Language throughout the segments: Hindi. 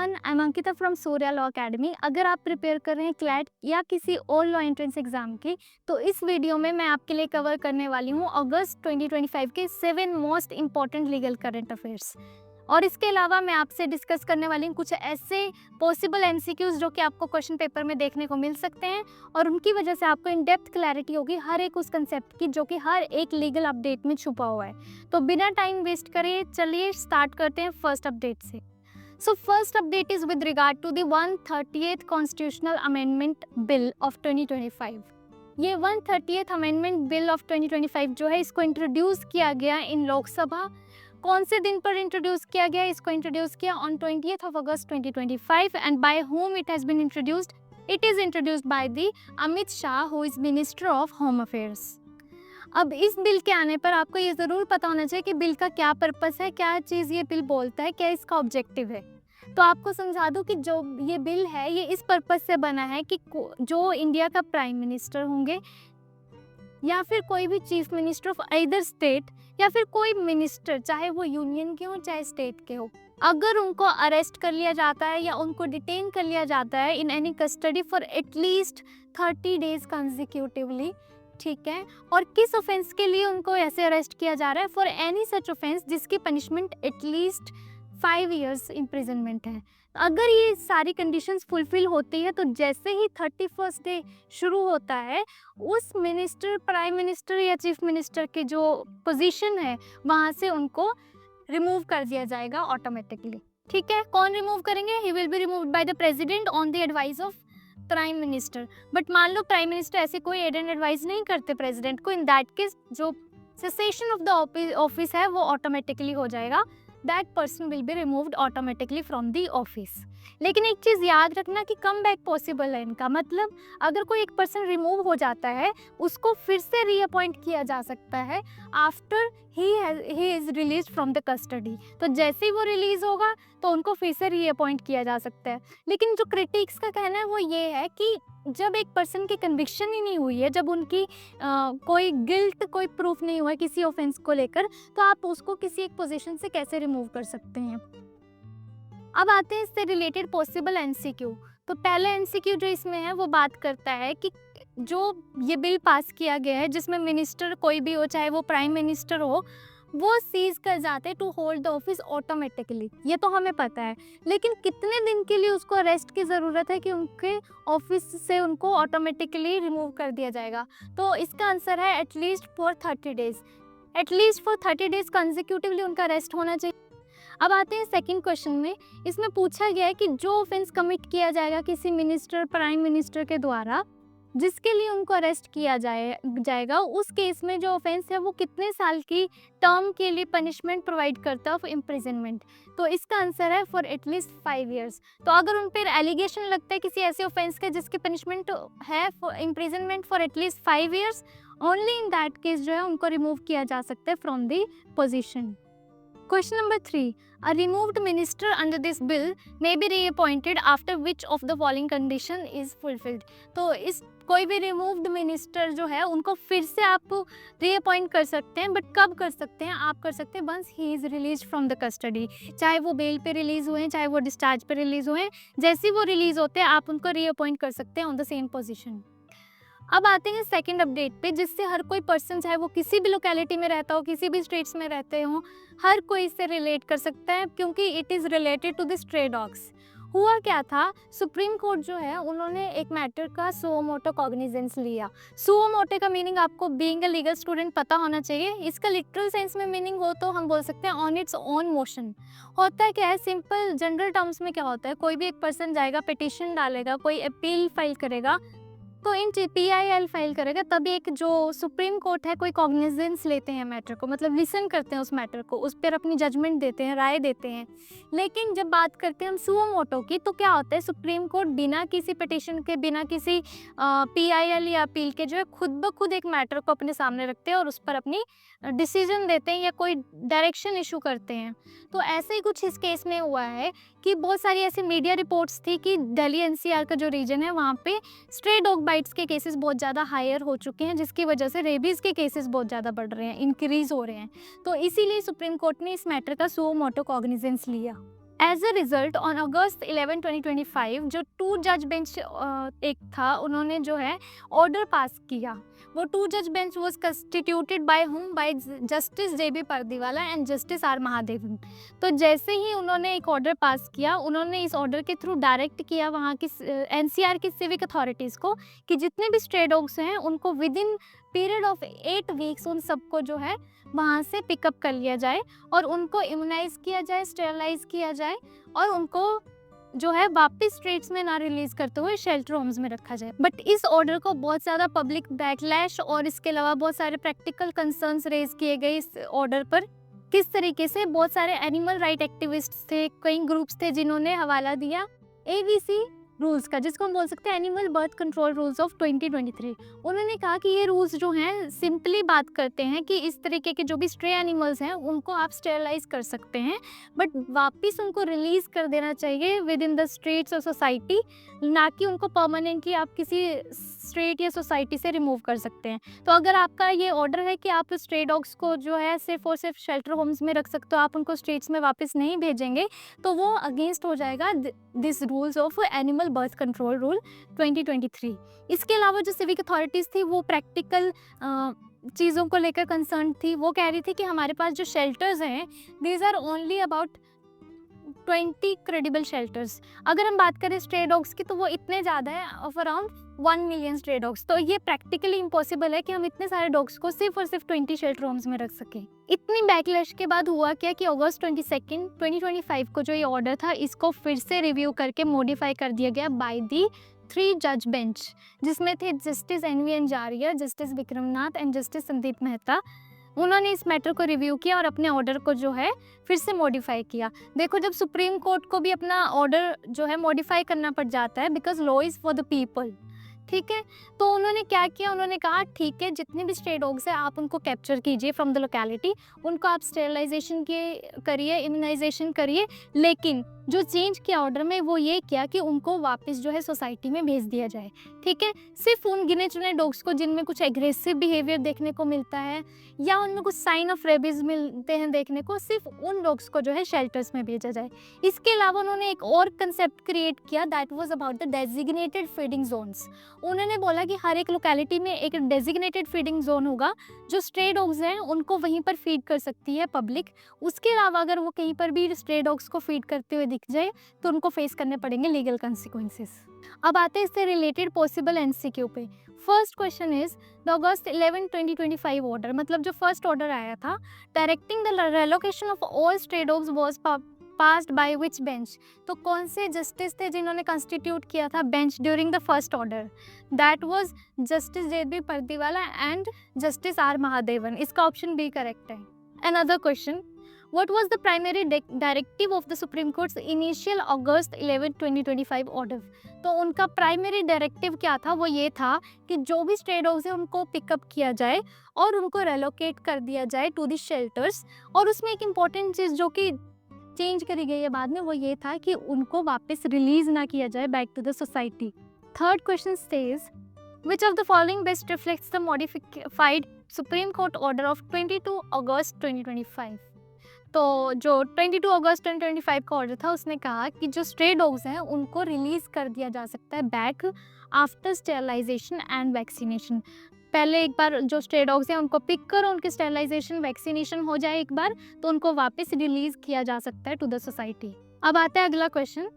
Everyone, I am Ankita from Surya law academy. अगर आप प्रिपेयर कर रहे हैं क्लैट या किसी और लॉ एंट्रेंस एग्जाम की, तो इस वीडियो में मैं आपके लिए कवर करने वाली हूँ अगस्त 2025 के 7 most important legal current affairs. और इसके अलावा मैं आपसे डिस्कस करने वाली हूँ कुछ ऐसे पॉसिबल एमसीक्यूज जो कि आपको क्वेश्चन पेपर में देखने को मिल सकते हैं, और उनकी वजह से आपको इन डेप्थ क्लैरिटी होगी हर एक उस कंसेप्ट की जो कि हर एक लीगल अपडेट में छुपा हुआ है। तो बिना टाइम वेस्ट करे चलिए स्टार्ट करते हैं फर्स्ट अपडेट से। So first update is with regard to the 130th Constitutional Amendment Bill of 2025। ये 130th Amendment Bill of 2025 जो है, इसको इंट्रोड्यूस किया गया इन लोकसभा। कौन से दिन पर इंट्रोड्यूस किया गया? इसको इंट्रोड्यूस किया on 20th of August 2025 and by whom it has been introduced? It is introduced by the Amit Shah, who is Minister of Home Affairs। अब इस बिल के आने पर आपको ये ज़रूर पता होना चाहिए कि बिल का क्या पर्पस है, क्या चीज़ ये बिल बोलता है, क्या इसका ऑब्जेक्टिव है। तो आपको समझा दूं कि जो ये बिल है ये इस पर्पस से बना है कि जो इंडिया का प्राइम मिनिस्टर होंगे या फिर कोई भी chief minister of either state या फिर कोई मिनिस्टर, चाहे वो यूनियन के हो चाहे स्टेट के हो, अगर उनको अरेस्ट कर लिया जाता है या उनको डिटेन कर लिया जाता है in any custody for at least 30 days consecutively, ठीक है, और किस ऑफेंस के लिए उनको ऐसे अरेस्ट किया जा रहा है? फॉर एनी सच ऑफेंस जिसकी पनिशमेंट एटलीस्ट 5 years इम्प्रिजनमेंट है। अगर ये सारी कंडीशंस फुलफिल होती है तो जैसे ही 31st डे शुरू होता है, उस मिनिस्टर, प्राइम मिनिस्टर या चीफ मिनिस्टर की जो पोजीशन है वहाँ से उनको रिमूव कर दिया जाएगा ऑटोमेटिकली। ठीक है, कौन रिमूव करेंगे? He will be removed by the president on the advice of prime minister. But मान लो प्राइम मिनिस्टर ऐसे कोई एड एंड एडवाइस नहीं करते प्रेसिडेंट को, इन दैट केस जो सेसेशन ऑफ द ऑफिस है वो ऑटोमेटिकली हो जाएगा। That person will be removed automatically from the office. लेकिन एक चीज़ याद रखना कि कम बैक पॉसिबल है इनका, मतलब अगर कोई एक पर्सन रिमूव हो जाता है उसको फिर से रीअपॉइंट किया जा सकता है after he is release from the custody. तो जैसे ही वो रिलीज होगा तो उनको फिर से रीअपॉइंट किया जा सकता है। लेकिन जो क्रिटिक्स का कहना है वो ये है कि जब एक पर्सन की कन्विक्शन ही नहीं हुई है, जब उनकी कोई गिल्ट, कोई प्रूफ नहीं हुआ है किसी ऑफेंस को लेकर, तो आप उसको किसी एक पोजीशन से कैसे रिमूव कर सकते हैं। अब आते हैं इससे रिलेटेड पॉसिबल एमसीक्यू। तो पहले एमसीक्यू जो इसमें है वो बात करता है कि जो ये बिल पास किया गया है जिसमें मिनिस्टर कोई भी हो, चाहे वो प्राइम मिनिस्टर हो, वो सीज कर जाते to hold the office automatically. ये तो हमें पता है, लेकिन कितने दिन के लिए उसको अरेस्ट की ज़रूरत है कि उनके ऑफिस से उनको ऑटोमेटिकली रिमूव कर दिया जाएगा? तो इसका आंसर है at least for 30 days. At least for 30 days consecutively उनका अरेस्ट होना चाहिए। अब आते हैं सेकंड क्वेश्चन में। इसमें पूछा गया है कि जो ऑफेंस कमिट किया जाएगा किसी मिनिस्टर, प्राइम मिनिस्टर के द्वारा, जिसके लिए उनको अरेस्ट किया जाएगा, उस केस में जो ऑफेंस है वो कितने साल की टर्म के लिए पनिशमेंट प्रोवाइड करता है ऑफ इम्प्रिजनमेंट? तो इसका आंसर है फॉर एटलीस्ट 5 years। तो अगर उन पर एलिगेशन लगता है किसी ऐसे ऑफेंस का जिसकी पनिशमेंट है for imprisonment for at least 5 years, only in that case जो है उनको रिमूव किया जा सकता है from the position. Question number 3. A removed minister under this bill may be reappointed after which of the following condition is fulfilled? तो इस कोई भी रिमूव्ड मिनिस्टर जो है उनको फिर से आप रीअपॉइंट कर सकते हैं, बट कब कर सकते हैं? आप कर सकते हैं once he is release from the custody. चाहे वो बेल पे रिलीज हुए हैं, चाहे वो डिस्चार्ज पे रिलीज हुए हैं, जैसे ही वो रिलीज होते हैं आप उनको रीअपॉइंट कर सकते हैं ऑन द सेम पोजीशन। अब आते हैं सेकंड अपडेट पे, जिससे हर कोई पर्सन, चाहे वो किसी भी लोकेलिटी में रहता हो, किसी भी स्टेट्स में रहते हो, हर कोई इससे रिलेट कर सकता है क्योंकि it is related to the stray dogs. हुआ क्या था, सुप्रीम कोर्ट जो है उन्होंने एक मैटर का सुओ मोटो कॉग्निजेंस लिया। सुओ मोटो का मीनिंग आपको बीइंग अ लीगल स्टूडेंट पता होना चाहिए। इसका लिटरल सेंस में मीनिंग हो तो हम बोल सकते हैं ऑन इट्स ओन मोशन। होता क्या है, सिंपल जनरल टर्म्स में क्या होता है, कोई भी एक पर्सन जाएगा, पिटिशन डालेगा, कोई अपील फाइल करेगा, तो इन PIL फाइल करेगा, तभी एक जो सुप्रीम कोर्ट है कोई कॉग्निजेंस लेते हैं मैटर को, मतलब लिसन करते हैं उस मैटर को, उस पर अपनी जजमेंट देते हैं, राय देते हैं। लेकिन जब बात करते हैं हम सुओ मोटो की, तो क्या होता है, सुप्रीम कोर्ट बिना किसी पिटिशन के, बिना किसी PIL या अपील के जो है खुद ब खुद एक मैटर को अपने सामने रखते हैं और उस पर अपनी डिसीजन देते हैं या कोई डायरेक्शन इशू करते हैं। तो ऐसे ही कुछ इस केस में हुआ है कि बहुत सारी ऐसी मीडिया रिपोर्ट्स थी कि दिल्ली NCR का जो रीजन है वहाँ पे स्ट्रे डॉग बाइट्स के केसेस बहुत ज़्यादा हायर हो चुके हैं, जिसकी वजह से रेबीज़ के केसेस बहुत ज़्यादा बढ़ रहे हैं, इंक्रीज़ हो रहे हैं। तो इसीलिए सुप्रीम कोर्ट ने इस मैटर का सुओ मोटो कॉग्निजेंस लिया। As a result on August 11 2025 जो 2 जज बेंच एक था, उन्होंने जो है ऑर्डर पास किया। वो 2 जज bench was constituted by whom, bye justice JB Pardiwala and justice R Mahadevan. तो जैसे ही उन्होंने एक ऑर्डर पास किया, उन्होंने इस ऑर्डर के थ्रू डायरेक्ट किया वहाँ की NCR की सिविक अथॉरिटीज़ को कि जितने भी स्ट्रे डॉग्स हैं उनको with in period of 8 weeks उन सबको जो है वहाँ से पिकअप कर लिया जाए और उनको इम्यूनाइज किया जाए, स्टेरलाइज किया जाए और उनको जो है वापस स्ट्रीट्स में ना रिलीज करते हुए शेल्टर होम्स में रखा जाए। बट इस ऑर्डर को बहुत ज़्यादा पब्लिक बैकलैश और इसके अलावा बहुत सारे प्रैक्टिकल कंसर्न्स रेज किए गए इस ऑर्डर पर। किस तरीके से बहुत सारे एनिमल राइट एक्टिविस्ट थे, कई ग्रुप्स थे जिन्होंने हवाला दिया ABC रूल्स का, जिसको हम बोल सकते हैं animal birth control rules of 2023। उन्होंने कहा कि ये रूल्स जो हैं सिंपली बात करते हैं कि इस तरीके के जो भी स्ट्रे एनिमल्स हैं उनको आप स्टेरलाइज कर सकते हैं, बट वापस उनको रिलीज कर देना चाहिए with in the streets of society, ना कि उनको परमानेंटली आप किसी स्ट्रीट या सोसाइटी से रिमूव कर सकते हैं। तो अगर आपका ये ऑर्डर है कि आप स्ट्रे डॉग्स को जो है सिर्फ और सिर्फ शेल्टर होम्स में रख सकते हो, आप उनको स्ट्रीट्स में वापस नहीं भेजेंगे, तो वो अगेंस्ट हो जाएगा this rules of animal birth control rule 2023। इसके अलावा जो सिविक अथॉरिटीज़ थी वो प्रैक्टिकल चीज़ों को लेकर कंसर्न थी। वो कह रही थी कि हमारे पास जो शेल्टर्स हैं these are only about 20 credible shelters. अगर हम बात करें स्ट्रे डॉग्स की तो वो इतने ज़्यादा है, of around 1 million stray dogs. तो ये प्रैक्टिकली इम्पॉसिबल है कि हम इतने सारे डॉग्स को सिर्फ और सिर्फ 20 शेल्टर होम्स में रख सकें। इतनी बैकलैश के बाद हुआ क्या कि अगस्त 22 2025 को जो ये ऑर्डर था इसको फिर से रिव्यू करके मॉडिफाई कर दिया गया बाय दी 3 जज बेंच, जिसमें थे justice NV Anjaria, justice Vikram Nath and justice Sandeep Mehta. उन्होंने इस मैटर को रिव्यू किया और अपने ऑर्डर को जो है फिर से मॉडिफाई किया। देखो, जब सुप्रीम कोर्ट को भी अपना ऑर्डर जो है मॉडिफाई करना पड़ जाता है because law is for the people, ठीक है। तो उन्होंने क्या किया, उन्होंने कहा ठीक है जितने भी स्ट्रे डॉग्स हैं आप उनको कैप्चर कीजिए फ्रॉम द लोकेलिटी, उनको आप स्टेरलाइजेशन करिए, इम्यूनाइजेशन करिए, लेकिन जो चेंज किया ऑर्डर में वो ये किया कि उनको वापस जो है सोसाइटी में भेज दिया जाए, ठीक है। सिर्फ उन गिने चुने डॉग्स को जिनमें कुछ एग्रेसिव बिहेवियर देखने को मिलता है या उनमें कुछ साइन ऑफ रेबीज मिलते हैं देखने को, सिर्फ उन डॉग्स को जो है शेल्टर्स में भेजा जाए। इसके अलावा उन्होंने एक और कंसेप्ट क्रिएट किया that was about the designated feeding zones. उन्होंने बोला कि हर एक लोकेलिटी में एक डेजिग्नेटेड फीडिंग जोन होगा, जो स्ट्रे डॉग्स हैं उनको वहीं पर फीड कर सकती है पब्लिक। उसके अलावा अगर वो कहीं पर भी स्ट्रे डॉग्स को फीड करते हुए दिख जाए तो उनको फेस करने पड़ेंगे लीगल कॉन्सिक्वेंसेस। अब आते हैं इससे रिलेटेड पॉसिबल MCQ पे। First question is the August 11 2025 order, मतलब जो फर्स्ट ऑर्डर आया था directing the relocation of all stray dogs was passed by which bench. तो कौन से जस्टिस थे जिन्होंने कंस्टिट्यूट किया था bench during the first order? That was justice JB Pardiwala and justice R Mahadevan. इसका ऑप्शन बी करेक्ट है। Another question, what was the primary directive of the Supreme Court's initial August 11 2025 order? तो उनका प्राइमरी डायरेक्टिव क्या था? वो ये था कि जो भी स्ट्रे डॉग्स हैं उनको पिकअप किया जाए और उनको रेलोकेट कर दिया जाए टू द शेल्टर्स। और उसमें एक इम्पॉर्टेंट चीज़ जो कि चेंज करी गई है बाद में, वो ये था कि उनको वापस रिलीज ना किया जाए back to the society. Third question says which of the following best reflects the modified Supreme Court order of 22 August 2025? तो जो 22 अगस्त 2025 का ऑर्डर था उसने कहा कि जो स्ट्रे डॉग्स हैं उनको रिलीज कर दिया जा सकता है back after sterilisation and vaccination. पहले एक बार जो स्ट्रे डॉग्स हैं उनको पिक करो, उनकी स्टेरलाइजेशन वैक्सीनेशन हो जाए एक बार, तो उनको वापस रिलीज किया जा सकता है टू द सोसाइटी। अब आता है अगला question,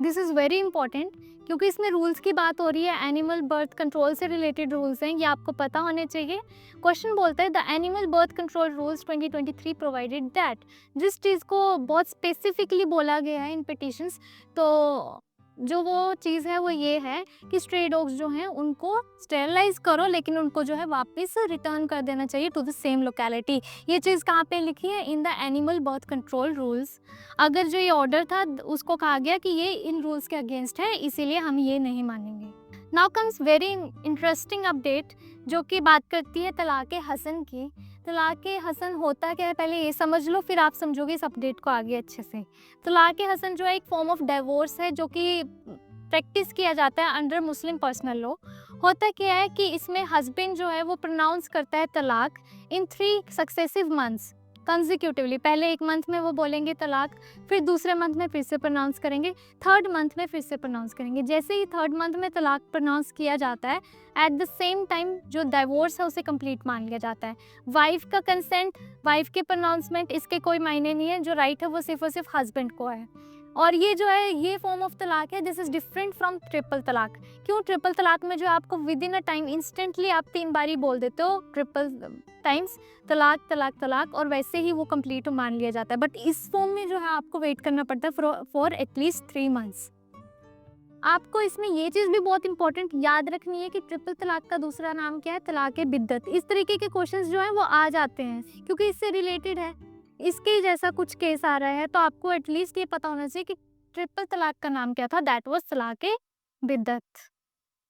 this is very important क्योंकि इसमें रूल्स की बात हो रही है, एनिमल बर्थ कंट्रोल से रिलेटेड रूल्स हैं, ये आपको पता होने चाहिए। क्वेश्चन बोलता है the animal birth control rules 2023 provided that. जिस चीज़ को बहुत स्पेसिफिकली बोला गया है इन पिटिशंस, तो जो वो चीज़ है वो ये है कि स्ट्रे डॉग्स जो हैं उनको स्टेरलाइज करो लेकिन उनको जो है वापस रिटर्न कर देना चाहिए टू द सेम लोकेलिटी। ये चीज़ कहाँ पे लिखी है? In the animal birth control rules. अगर जो ये ऑर्डर था उसको कहा गया कि ये इन रूल्स के अगेंस्ट है, इसीलिए हम ये नहीं मानेंगे। Now comes very interesting update जो कि बात करती है तलाक़ हसन की। तलाक़ हसन होता क्या है पहले ये समझ लो, फिर आप समझोगे इस अपडेट को आगे अच्छे से। तलाक़ हसन जो है एक फॉर्म ऑफ डिवोर्स है जो कि प्रैक्टिस किया जाता है अंडर मुस्लिम पर्सनल लॉ। होता क्या है कि इसमें हस्बैंड जो है वो प्रोनाउंस करता है तलाक इन 3 सक्सेसिव मंथ्स, कंसेक्यूटिवली। पहले एक मंथ में वो बोलेंगे तलाक, फिर दूसरे मंथ में फिर से प्रोनाउंस करेंगे, थर्ड मंथ में फिर से प्रोनाउंस करेंगे। जैसे ही थर्ड मंथ में तलाक प्रोनाउंस किया जाता है, एट द सेम टाइम जो डाइवोर्स है उसे कंप्लीट मान लिया जाता है। वाइफ का कंसेंट, वाइफ के प्रोनाउंसमेंट, इसके कोई मायने नहीं है। जो राइट है वो सिर्फ और सिर्फ हस्बैंड को है। और ये जो है ये फॉर्म ऑफ तलाक है, this is different from triple तलाक। क्यों? ट्रिपल तलाक में जो आपको with in a time instantly आप 3 बारी बोल देते हो, ट्रिपल टाइम्स तलाक तलाक तलाक, और वैसे ही वो कंप्लीट मान लिया जाता है। बट इस फॉर्म में जो है आपको वेट करना पड़ता है फॉर एटलीस्ट 3 मंथ्स। आपको इसमें ये चीज़ भी बहुत इंपॉर्टेंट याद रखनी है कि ट्रिपल तलाक का दूसरा नाम क्या है? तलाक बिद्दत। इस तरीके के क्वेश्चंस जो हैं वो आ जाते हैं क्योंकि इससे रिलेटेड है, इसके जैसा कुछ केस आ रहा है, तो आपको एटलीस्ट ये पता होना चाहिए कि ट्रिपल तलाक का नाम क्या था, दैट वाज तलाक बिद्दत।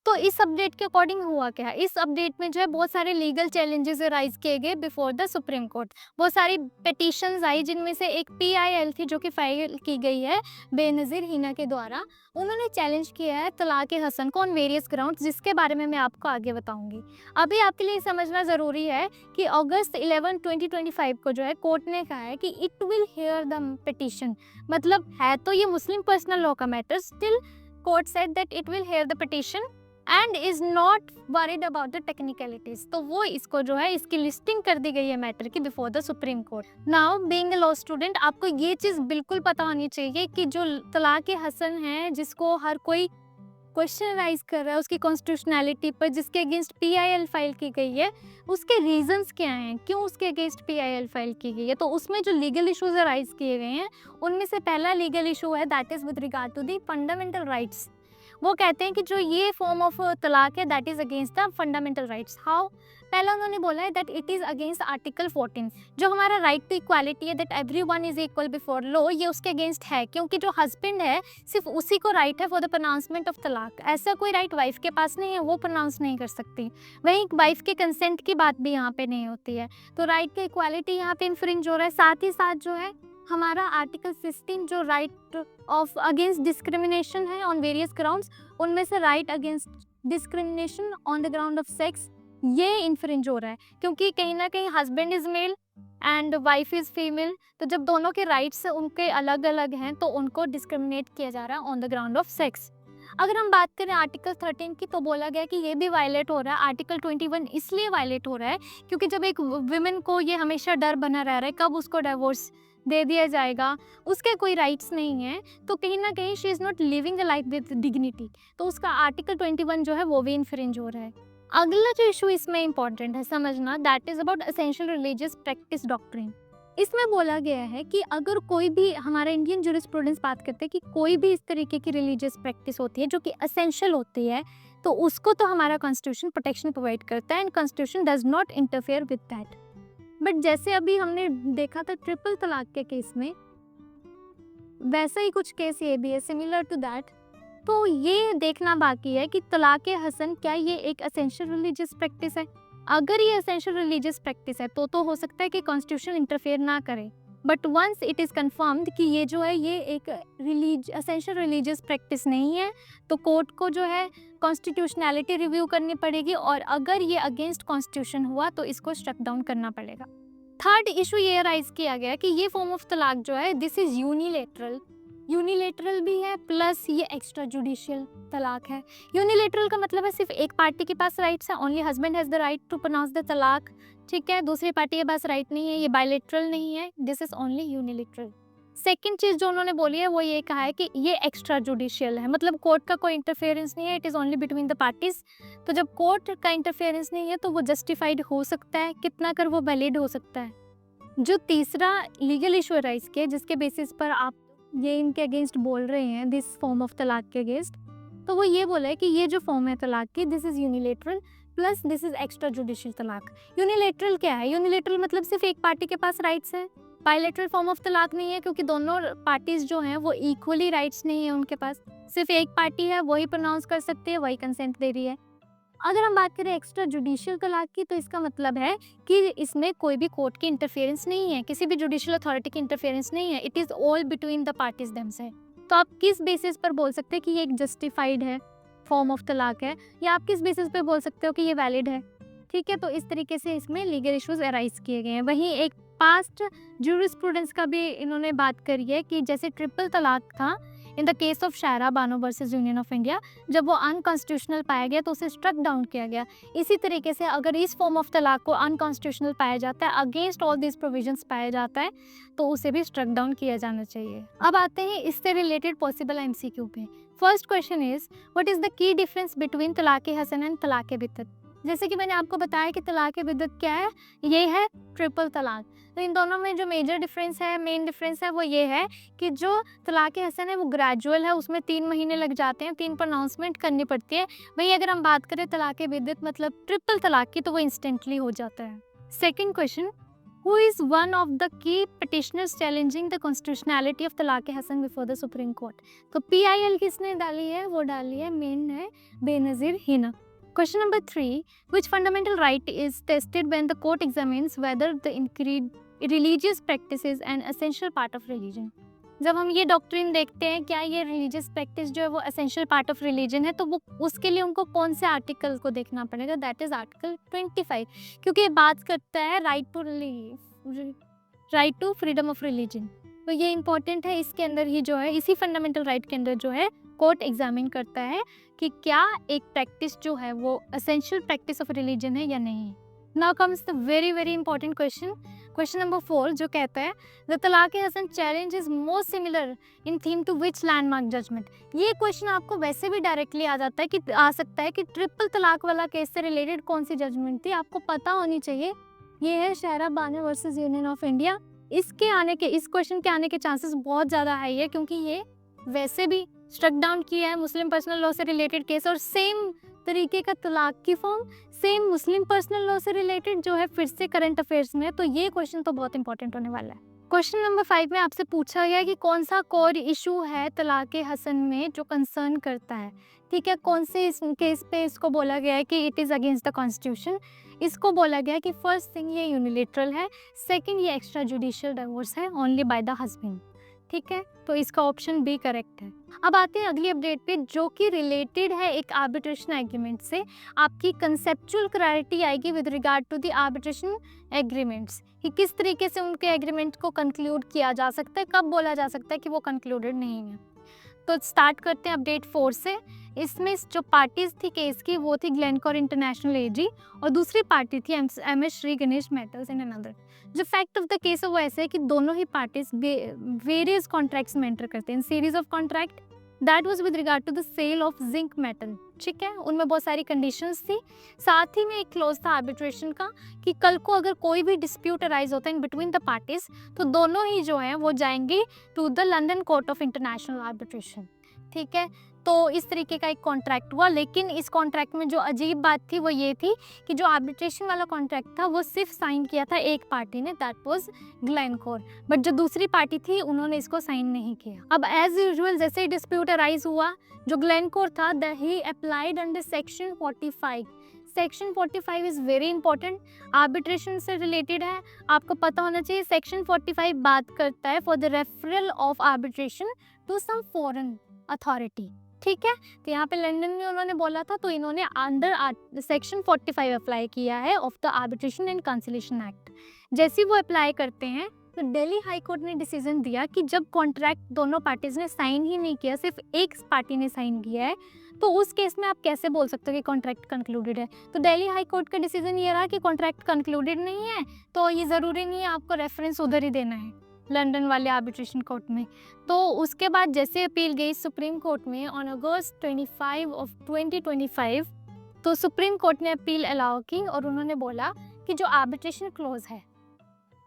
तो इस अपडेट के अकॉर्डिंग हुआ क्या है? इस अपडेट में जो है बहुत सारे लीगल चैलेंजेस राइज किए गए बिफोर द सुप्रीम कोर्ट। बहुत सारी पिटीशंस आई, जिनमें से एक PIL थी जो कि फाइल की गई है बेनज़ीर हिना के द्वारा। उन्होंने चैलेंज किया है तलाक हसन को ऑन वेरियस ग्राउंड्स, जिसके बारे में मैं आपको आगे बताऊंगी। अभी आपके लिए समझना ज़रूरी है कि अगस्त 11, 2025 को जो है कोर्ट ने कहा है कि it will here the petition. मतलब है तो ये मुस्लिम पर्सनल लॉ का matter, still court said that it will here the petition and is not worried about the technicalities. तो वो इसको जो है इसकी लिस्टिंग कर दी गई है मैटर की before the supreme court. Now being a law student, आपको ये चीज़ बिल्कुल पता होनी चाहिए कि जो तलाक हसन है, जिसको हर कोई क्वेश्चन राइज कर रहा है उसकी कॉन्स्टिट्यूशनैलिटी पर, जिसके अगेंस्ट PIL फाइल की गई है, उसके रीजंस क्या हैं, क्यों उसके अगेंस्ट PIL फाइल की गई है। तो उसमें जो लीगल इश्यूज राइज किए गए हैं उनमें से पहला लीगल इशू है that is with regard to the fundamental rights. वो कहते हैं कि जो ये फॉर्म ऑफ तलाक है that is against the fundamental rights. How? पहला उन्होंने बोला है that it is against article 14, जो हमारा राइट टू इक्वालिटी है, that everyone is equal before law, ये उसके अगेंस्ट है। क्योंकि जो हस्बैंड है सिर्फ उसी को राइट है फॉर द प्रोनाउंसमेंट ऑफ तलाक। ऐसा कोई राइट वाइफ के पास नहीं है, वो प्रोनाउंस नहीं कर सकती। वहीं वाइफ के कंसेंट की बात भी यहाँ पे नहीं होती है। तो राइट की इक्वालिटी यहाँ पे इन्फ्रिंज हो रहा है। साथ ही साथ जो है हमारा आर्टिकल 16 जो राइट ऑफ अगेंस्ट डिस्क्रिमिनेशन है ऑन वेरियस ग्राउंड्स, उनमें से right against discrimination on the ground of sex, ये इन्फ्रिंज हो रहा है। क्योंकि कहीं ना कहीं husband is male and wife is female, तो जब दोनों के राइट्स उनके अलग अलग हैं तो उनको डिस्क्रिमिनेट किया जा रहा है on the ground of sex. अगर हम बात करें आर्टिकल 13 की, तो बोला गया कि ये भी वायलेट हो रहा है। आर्टिकल 21 इसलिए वायलेट हो रहा है क्योंकि जब एक वुमेन को ये हमेशा डर बना रह रहा है कब उसको डिवोर्स दे दिया जाएगा, उसके कोई राइट्स नहीं है, तो कहीं ना कहीं she is not living a life with dignity, तो उसका आर्टिकल 21 जो है वो भी इन्फ्रिंज हो रहा है। अगला जो इशू इसमें इंपॉर्टेंट है समझना, that is about essential religious practice doctrine. इसमें बोला गया है कि अगर कोई भी, हमारा इंडियन जूरिस्प्रूडेंस बात करते हैं कि कोई भी इस तरीके की रिलीजियस प्रैक्टिस होती है जो कि एसेंशियल होती है, तो उसको तो हमारा कॉन्स्टिट्यूशन प्रोटेक्शन प्रोवाइड करता है and constitution does not interfere with that. But जैसे अभी हमने देखा था ट्रिपल तलाक के केस में, वैसा ही कुछ केस ये भी है सिमिलर टू दैट। तो ये देखना बाकी है कि तलाक हसन क्या ये एक एसेंशियल रिलीजियस प्रैक्टिस है। अगर ये एसेंशियल रिलीजियस प्रैक्टिस है तो हो सकता है कि कॉन्स्टिट्यूशन इंटरफेयर ना करे, but once it is confirmed कि ये जो है ये एक एसेंशियल रिलीजियस प्रैक्टिस नहीं है, तो कोर्ट को जो है कॉन्स्टिट्यूशनैलिटी रिव्यू करनी पड़ेगी, और अगर ये अगेंस्ट कॉन्स्टिट्यूशन हुआ तो इसको स्ट्रक डाउन करना पड़ेगा। थर्ड इशू ये राइज किया गया कि ये फॉर्म ऑफ तलाक जो है दिस इज यूनिलेटरल भी है, प्लस ये एक्स्ट्रा जुडिशियल तलाक है। यूनिलेटरल का मतलब है सिर्फ एक पार्टी के पास राइट्स है, only husband has the right to pronounce the talaq, ठीक है, दूसरी पार्टी के पास राइट नहीं है। ये बायलेटरल नहीं है, this is only unilateral. Second चीज़ जो उन्होंने बोली है वो ये कहा है कि ये एक्स्ट्रा जुडिशियल है, मतलब कोर्ट का कोई इंटरफेरेंस नहीं है, it is only between the parties. तो जब कोर्ट का इंटरफेरेंस नहीं है तो वो जस्टिफाइड हो सकता है, कितना कर वो वैलिड हो सकता है। जो तीसरा लीगल इशू राइज किया जिसके बेसिस पर आप ये इनके अगेंस्ट बोल रहे हैं दिस फॉर्म ऑफ तलाक के अगेंस्ट, तो वो ये बोला है कि ये जो फॉर्म है तलाक की this is unilateral plus this is extra judicial तलाक। यूनिलेटरल क्या है? यूनिलेटरल मतलब सिर्फ एक पार्टी के पास राइट्स है। बायलेटरल फॉर्म ऑफ तलाक नहीं है क्योंकि दोनों पार्टीज जो हैं वो इक्वली राइट्स नहीं है उनके पास, सिर्फ एक पार्टी है वही प्रोनाउंस कर सकती है, वही कंसेंट दे रही है। अगर हम बात करें एक्स्ट्रा जुडिशियल तलाक की, तो इसका मतलब है कि इसमें कोई भी कोर्ट की इंटरफेरेंस नहीं है, किसी भी जुडिशियल अथॉरिटी की इंटरफेरेंस नहीं है, it is all between the parties themselves. तो आप किस बेसिस पर बोल सकते हैं कि ये एक जस्टिफाइड है फॉर्म ऑफ तलाक है, या आप किस बेसिस पर बोल सकते हो कि ये वैलिड है, ठीक है। तो इस तरीके से इसमें लीगल इश्यूज अराइज किए गए हैं। वहीं एक पास्ट जूरिस्प्रूडेंस का भी इन्होंने बात करी है कि जैसे ट्रिपल तलाक था in the case of Shayara Bano versus union of India, जब वो अनकॉन्स्टिट्यूशनल पाया गया तो उसे स्ट्रक डाउन किया गया। इसी तरीके से अगर इस फॉर्म ऑफ तलाक को अनकॉन्स्टिट्यूशनल पाया जाता है, अगेंस्ट ऑल दिस प्रोविजंस पाया जाता है, तो उसे भी स्ट्रक डाउन किया जाना चाहिए। अब आते हैं इससे रिलेटेड पॉसिबल एमसीक्यू पे। First question is what is the key difference between तलाक हसन एंड तलाक बिद्दत। जैसे कि मैंने आपको बताया कि तलाक बिद्दत क्या है, ये है ट्रिपल तलाक। तो इन दोनों में जो मेजर डिफरेंस है, मेन डिफरेंस है, वो ये है कि जो तलाक हसन है वो ग्रेजुअल है, उसमें 3 महीने लग जाते हैं, 3 प्रोनाउंसमेंट करनी पड़ती है। वही अगर हम बात करें तलाक बिद्दत मतलब ट्रिपल तलाक की, तो वो इंस्टेंटली हो जाता है। Second question, Who is one of the key petitioners challenging the constitutionality of तलाक Hasan before the Supreme Court? तो PIL किसने डाली है? वो डाली है मेन है Benazir Hina. Question number 3, which fundamental right is tested when the court examines whether the religious practice is an essential part of religion? जब हम ये डॉक्ट्रिन देखते हैं क्या ये रिलीजियस प्रैक्टिस जो है वो एसेंशियल पार्ट ऑफ रिलीजन है, तो वो उसके लिए उनको कौन से आर्टिकल को देखना पड़ेगा? दैट इज आर्टिकल 25, क्योंकि ये बात करता है right to freedom of religion. तो ये इंपॉर्टेंट है, इसके अंदर ही जो है, इसी फंडामेंटल राइट के अंदर जो है कोर्ट एग्जामिन करता है कि क्या एक प्रैक्टिस जो है वो एसेंशियल प्रैक्टिस ऑफ रिलीजन है या नहीं। Now comes the very very important question number 4, जो कहता है the talaq Hasan challenge is most similar in theme to which landmark judgment. ये क्वेश्चन आपको वैसे भी डायरेक्टली आ जाता है कि आ सकता है कि ट्रिपल तलाक वाला केस से रिलेटेड कौन सी जजमेंट थी, आपको पता होनी चाहिए। ये है Shayara Bano versus union of India. इस क्वेश्चन के आने के चांसेस बहुत ज़्यादा हाई है, क्योंकि ये वैसे भी स्ट्रक डाउन किया है मुस्लिम पर्सनल लॉ से रिलेटेड केस, और सेम तरीके का तलाक की फॉर्म सेम मुस्लिम पर्सनल लॉ से रिलेटेड जो है फिर से करंट अफेयर्स में है। तो ये क्वेश्चन तो बहुत इंपॉर्टेंट होने वाला है। क्वेश्चन नंबर 5 में आपसे पूछा गया कि कौन सा कोर इशू है तलाक हसन में जो कंसर्न करता है। ठीक है, कौन से इस केस पे इसको बोला गया है कि it is against the constitution. इसको बोला गया है कि फर्स्ट थिंग ये यूनिलेटरल है, सेकंड ये एक्स्ट्रा जुडिशियल डिवोर्स है ओनली बाय द हस्बैंड। ठीक है, तो इसका ऑप्शन बी करेक्ट है। अब आते हैं अगली अपडेट पे, जो कि रिलेटेड है एक आर्बिट्रेशन एग्रीमेंट से। आपकी कंसेप्चुअल क्लैरिटी आएगी with regard to the arbitration agreements, कि किस तरीके से उनके एग्रीमेंट को कंक्लूड किया जा सकता है, कब बोला जा सकता है कि वो कंक्लूडेड नहीं है। तो स्टार्ट करते हैं अपडेट 4 से। इसमें जो पार्टीज थी केस की वो थी ग्लेनकोर इंटरनेशनल एजी, और दूसरी पार्टी थी MS Shri Ganesh metals and another. जो फैक्ट ऑफ द केस है वो ऐसे है कि दोनों ही पार्टीज वेरियस कॉन्ट्रैक्ट्स में एंटर करते हैं, series of contract that was with regard to the sale of zinc metal. ठीक है, उनमें बहुत सारी कंडीशंस थी। साथ ही में एक क्लोज था आर्बिट्रेशन का, कि कल को अगर कोई भी डिस्प्यूट अराइज होता है इन बिटवीन द पार्टीज, तो दोनों ही जो है वो जाएंगे to the London court of international arbitration. ठीक है, तो इस तरीके का एक कॉन्ट्रैक्ट हुआ। लेकिन इस कॉन्ट्रैक्ट में जो अजीब बात थी वो ये थी कि जो आर्बिट्रेशन वाला कॉन्ट्रैक्ट था वो सिर्फ साइन किया था एक पार्टी ने, दैट वाज ग्लेनकोर, बट जो दूसरी पार्टी थी उन्होंने इसको साइन नहीं किया। अब एज यूजुअल जैसे ही डिस्प्यूट अराइज हुआ, जो ग्लेनकोर था ही applied under section 45। Section 45 is very important, arbitration से रिलेटेड है, आपको पता होना चाहिए। सेक्शन 45 बात करता है for the referral of arbitration to some foreign authority. ठीक है, तो यहाँ पे लंदन में उन्होंने बोला था, तो इन्होंने अंडर सेक्शन 45 अप्लाई किया है of the arbitration and conciliation act. जैसे ही वो अप्लाई करते हैं तो दिल्ली हाई कोर्ट ने डिसीजन दिया कि जब कॉन्ट्रैक्ट दोनों पार्टीज ने साइन ही नहीं किया, सिर्फ एक पार्टी ने साइन किया है, तो उस केस में आप कैसे बोल सकते हो कि कॉन्ट्रैक्ट कंक्लूडेड है। तो दिल्ली हाई कोर्ट का डिसीजन ये रहा कि कॉन्ट्रैक्ट कंक्लूडेड नहीं है, तो ये ज़रूरी नहीं है आपको रेफरेंस उधर ही देना है लंदन वाले आर्बिट्रेशन कोर्ट में। तो उसके बाद जैसे अपील गई सुप्रीम कोर्ट में ऑन अगस्त 25 ऑफ 2025, तो सुप्रीम कोर्ट ने अपील अलाउ की और उन्होंने बोला कि जो आर्बिट्रेशन क्लोज है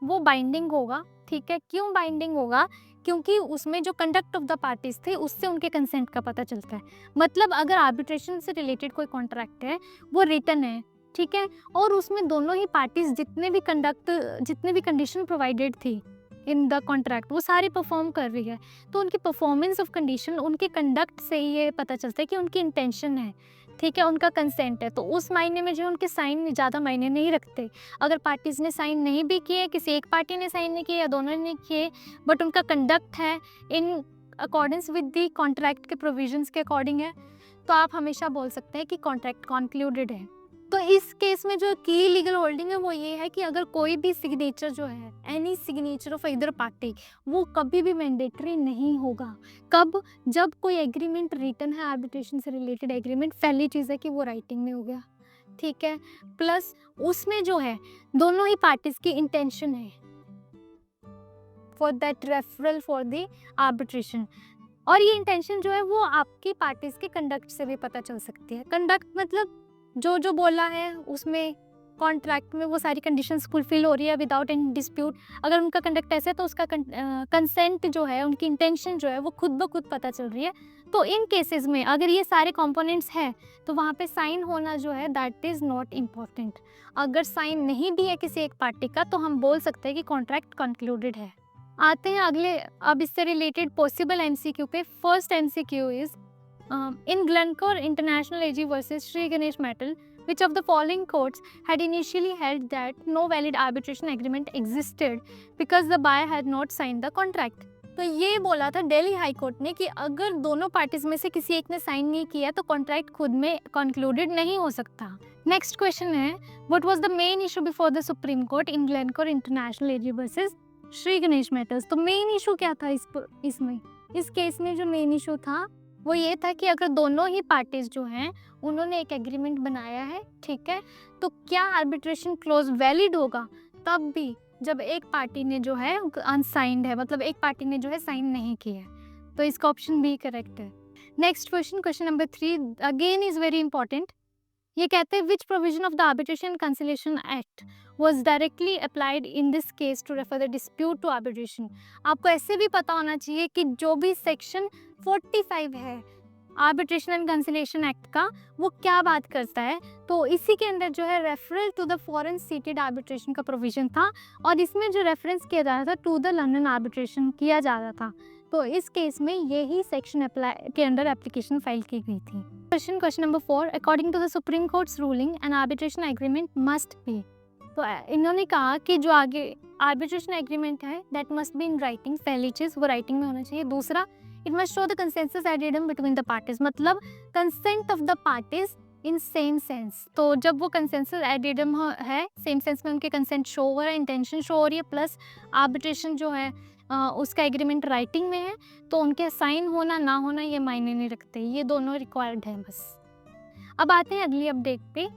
वो बाइंडिंग होगा। ठीक है, क्यों बाइंडिंग होगा? क्योंकि उसमें जो कंडक्ट ऑफ द पार्टीज थे उससे उनके कंसेंट का पता चलता है। मतलब अगर आर्बिट्रेशन से रिलेटेड कोई कॉन्ट्रैक्ट है वो रिटन है, ठीक है, और उसमें दोनों ही पार्टीज जितने भी कंडीशन प्रोवाइडेड थी इन द कॉन्ट्रैक्ट वो सारी परफॉर्म कर रही है, तो उनकी परफॉर्मेंस ऑफ कंडीशन उनके कंडक्ट से ही ये पता चलता है कि उनकी इंटेंशन है, ठीक है, उनका कंसेंट है। तो उस मायने में जो उनके साइन ज़्यादा मायने नहीं रखते। अगर पार्टीज़ ने साइन नहीं भी किए, किसी एक पार्टी ने साइन नहीं किए या दोनों ने किए, बट उनका कंडक्ट है in accordance with the contract के प्रोविजंस के अकॉर्डिंग है, तो आप हमेशा बोल सकते हैं कि कॉन्ट्रैक्ट कॉन्क्लूडेड है। तो इस केस में जो की लीगल होल्डिंग है वो ये है कि अगर कोई भी सिग्नेचर जो है, any signature of either party, वो कभी भी मैंडेटरी नहीं होगा। कब? जब कोई एग्रीमेंट रिटन है, आर्बिट्रेशन से रिलेटेड एग्रीमेंट, पहली चीज़ है कि वो राइटिंग में हो गया, ठीक है। प्लस उसमें जो है दोनों ही पार्टीज की इंटेंशन है for that referral for the arbitration, और ये इंटेंशन जो है वो आपकी पार्टीज के कंडक्ट से भी पता चल सकती है। कंडक्ट मतलब जो जो बोला है उसमें कॉन्ट्रैक्ट में वो सारी कंडीशंस फुलफिल हो रही है विदाउट एनी डिस्प्यूट। अगर उनका कंडक्ट ऐसे है तो उसका कंसेंट जो है, उनकी इंटेंशन जो है वो खुद ब खुद पता चल रही है। तो इन केसेस में अगर ये सारे कंपोनेंट्स हैं तो वहाँ पे साइन होना जो है दैट इज़ नॉट इम्पॉर्टेंट। अगर साइन नहीं भी है किसी एक पार्टी का तो हम बोल सकते हैं कि कॉन्ट्रैक्ट कंक्लूडेड है। आते हैं अगले, अब इससे रिलेटेड पॉसिबल एमसीक्यू पे। First MCQ is in Glencore International AG versus Sri Ganesh Metal, which of the following courts had initially held that no valid arbitration agreement existed because the buyer had not signed the contract? तो ये बोला था दिल्ली हाई कोर्ट ने कि अगर दोनों पार्टीज में से किसी एक ने साइन नहीं किया तो कॉन्ट्रैक्ट खुद में कंक्लूडेड नहीं हो सकता। नेक्स्ट क्वेश्चन है, what was the main issue before the supreme court in Glencore international AG versus Shri Ganesh metals? तो मेन इशू क्या था इसमें? इस केस में जो मेन इशू था वो ये था कि अगर दोनों ही पार्टीज जो हैं उन्होंने एक एग्रीमेंट बनाया है, ठीक है, तो क्या आर्बिट्रेशन क्लोज वैलिड होगा तब भी जब एक पार्टी ने जो है अनसाइंड है, मतलब एक पार्टी ने जो है साइन नहीं किया है। तो इसका ऑप्शन बी करेक्ट है। Next question, question number 3 again is very important. ये कहते हैं विच provision of the arbitration conciliation act was directly applied in this case to refer the dispute to arbitration? आपको ऐसे भी पता होना चाहिए कि जो भी सेक्शन 45 है आर्बिट्रेशन एंड कंसिलिएशन एक्ट का, वो क्या बात करता है। तो इसी के अंदर जो है referral to the foreign seated arbitration का प्रोविजन था, और इसमें जो रेफरेंस किया जा रहा था टू द लंदन आर्बिट्रेशन किया जा रहा था। तो इस केस में यही सेक्शन अप्लाई के अंडर एप्लीकेशन फाइल की गई थी। Question number 4, according to the supreme court's ruling an arbitration agreement must be. तो इन्होंने कहा कि जो आगे आर्बिट्रेशन एग्रीमेंट है that must be in writing, पहली चीज़ वो राइटिंग में होना चाहिए। दूसरा, it must show the consensus ad idem between the parties, मतलब consent of the parties in same sense. तो जब वो कंसेंसस एडेडम है, सेम सेंस में उनके कंसेंट शो हो रहा है, इंटेंशन शो हो रही है, प्लस आर्बिट्रेशन जो है उसका एग्रीमेंट राइटिंग में है, तो उनके साइन होना ना होना ये मायने नहीं रखते, ये दोनों रिक्वायर्ड है बस। अब आते हैं अगली अपडेट पे।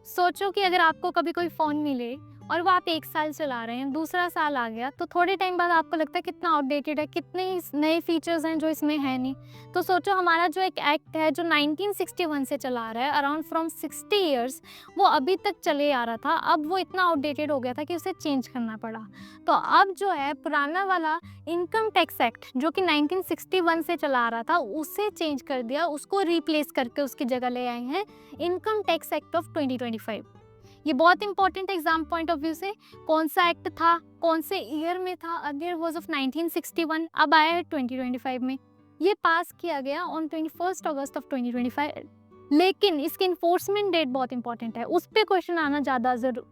सोचो कि अगर आपको कभी कोई फ़ोन मिले और वो आप 1 साल चला रहे हैं, दूसरा साल आ गया तो थोड़े टाइम बाद आपको लगता है कितना आउटडेटेड है, कितने नए फीचर्स हैं जो इसमें है नहीं। तो सोचो हमारा जो एक एक्ट है जो 1961 से चला रहा है, अराउंड फ्रॉम 60 ईयर्स, वो अभी तक चले आ रहा था, अब वो इतना आउटडेटेड हो गया था कि उसे चेंज करना पड़ा। तो अब जो है पुराना वाला इनकम टैक्स एक्ट जो कि 1961 से चला रहा था उसे चेंज कर दिया, उसको रिप्लेस करके उसकी जगह ले आए हैं इनकम टैक्स एक्ट ऑफ 2025। ये बहुत important exam point of view से, कौन सा एक्ट था, कौन से ईयर में था, अर्लियर वाज ऑफ 1961, अब आया है 2025 में। ये पास किया गया ऑन 21 अगस्त ऑफ 2025, लेकिन इसकी इन्फोर्समेंट डेट बहुत इंपॉर्टेंट है, उस पर क्वेश्चन आना ज़्यादा जरूर